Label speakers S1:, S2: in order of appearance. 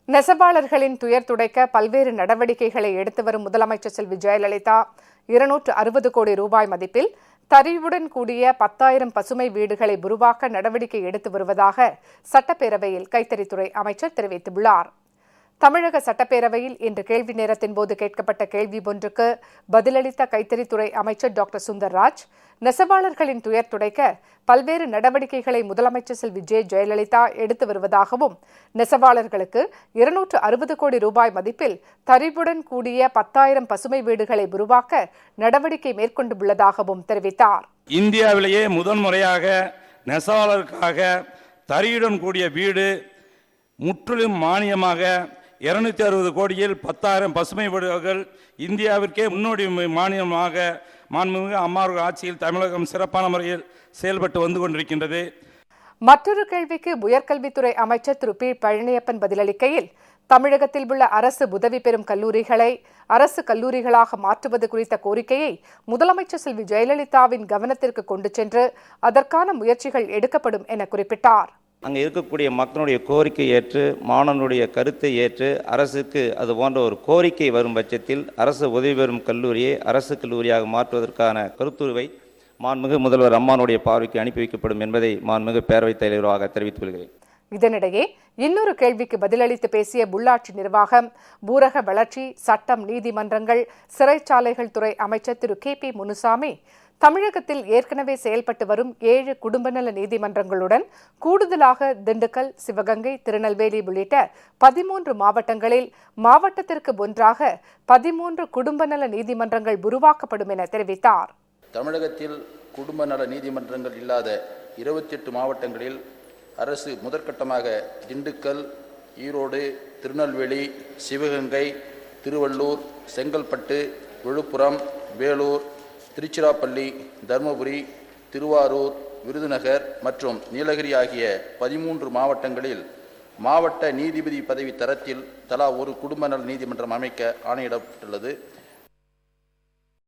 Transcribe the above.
S1: நெசவாளர்களின் துயர் துடைக்க பல்வேறு நடவடிக்கைகளை எடுத்து வரும் முதலமைச்சர் செல்வி ஜெயலலிதா 260 கோடி ரூபாய் மதிப்பில் தரிவுடன் கூடிய 10,000 பசுமை வீடுகளை உருவாக்க நடவடிக்கை எடுத்து வருவதாக சட்டப்பேரவையில் கைத்தறித்துறை அமைச்சர் தெரிவித்துள்ளார். தமிழக சட்டப்பேரவையில் இன்று கேள்வி நேரத்தின் போது கேட்கப்பட்ட கேள்வி ஒன்றுக்கு பதிலளித்த கைத்தறித்துறை அமைச்சர் டாக்டர் சுந்தர்ராஜ், நெசவாளர்களின் துயர் துடைக்க பல்வேறு நடவடிக்கைகளை முதலமைச்சர் செல்வி ஜெயலலிதா எடுத்து வருவதாகவும், நெசவாளர்களுக்கு 260 கோடி ரூபாய் மதிப்பில் தரிவுடன் கூடிய 10,000 பசுமை வீடுகளை உருவாக்க நடவடிக்கை மேற்கொண்டுள்ளதாகவும் தெரிவித்தார்.
S2: இந்தியாவிலேயே முதன்முறையாக நெசவாளருக்காக தரியுடன் கூடிய வீடு முற்றிலும் மானியமாக 260 கோடியில் 10,000 பசுமை வீடுகள் இந்தியாவிற்கே முன்னோடி மானியமாக மாண்புமிகு அம்மாவர்கள் ஆட்சியில் தமிழகம் சிறப்பான முறையில் செயல்பட்டு வந்து கொண்டிருக்கின்றது.
S1: மற்றொரு கேள்விக்கு உயர்கல்வித்துறை அமைச்சர் திரு பி. பழனியப்பன் பதிலளிக்கையில், தமிழகத்தில் உள்ள அரசு உதவி பெறும் கல்லூரிகளை அரசு கல்லூரிகளாக மாற்றுவது குறித்த கோரிக்கையை முதலமைச்சர் செல்வி ஜெயலலிதாவின் கவனத்திற்கு கொண்டு சென்று அதற்கான முயற்சிகள் எடுக்கப்படும் என குறிப்பிட்டார்.
S3: அங்கே இருக்கக்கூடிய மக்களுடைய கோரிக்கை ஏற்று, மாணவனுடைய கருத்தை ஏற்று, அரசுக்கு அது போன்ற ஒரு கோரிக்கை வரும் பட்சத்தில் அரசு உதவி பெறும் கல்லூரியை அரசு கல்லூரியாக மாற்றுவதற்கான கருத்துருவை மாண்புமிகு முதல்வர் அம்மானுடைய பார்வைக்கு அனுப்பி வைக்கப்படும் என்பதை மாண்புமிகு பேரவைத் தலைவராக தெரிவித்துக் கொள்கிறேன்.
S1: இதனிடையே இன்னொரு கேள்விக்கு பதிலளித்து பேசிய உள்ளாட்சி நிர்வாகம், ஊரக வளர்ச்சி, சட்டம், நீதிமன்றங்கள், சிறைச்சாலைகள் துறை அமைச்சர் திரு கே. பி. முனுசாமி, தமிழகத்தில் ஏற்கனவே செயல்பட்டு வரும் 7 குடும்பநல நீதிமன்றங்களுடன் கூடுதலாக திண்டுக்கல், சிவகங்கை, திருநெல்வேலி உள்ளிட்ட 13 மாவட்டங்களில் மாவட்டத்திற்கு ஒன்றாக 13 குடும்பநல நீதிமன்றங்கள் உருவாக்கப்படும் என தெரிவித்தார்.
S4: தமிழகத்தில் குடும்ப நல நீதிமன்றங்கள் இல்லாத 28 மாவட்டங்களில் அரசு முதற்கட்டமாக திண்டுக்கல், ஈரோடு, திருநெல்வேலி, சிவகங்கை, திருவள்ளூர், செங்கல்பட்டு, விழுப்புரம், வேலூர், திருச்சிராப்பள்ளி, தருமபுரி, திருவாரூர், விருதுநகர் மற்றும் நீலகிரி ஆகிய 13 மாவட்டங்களில் மாவட்ட நீதிபதி பதவி தரத்தில் தலா ஒரு குடும்ப நல நீதிமன்றம் அமைக்க ஆணையிடப்பட்டுள்ளது.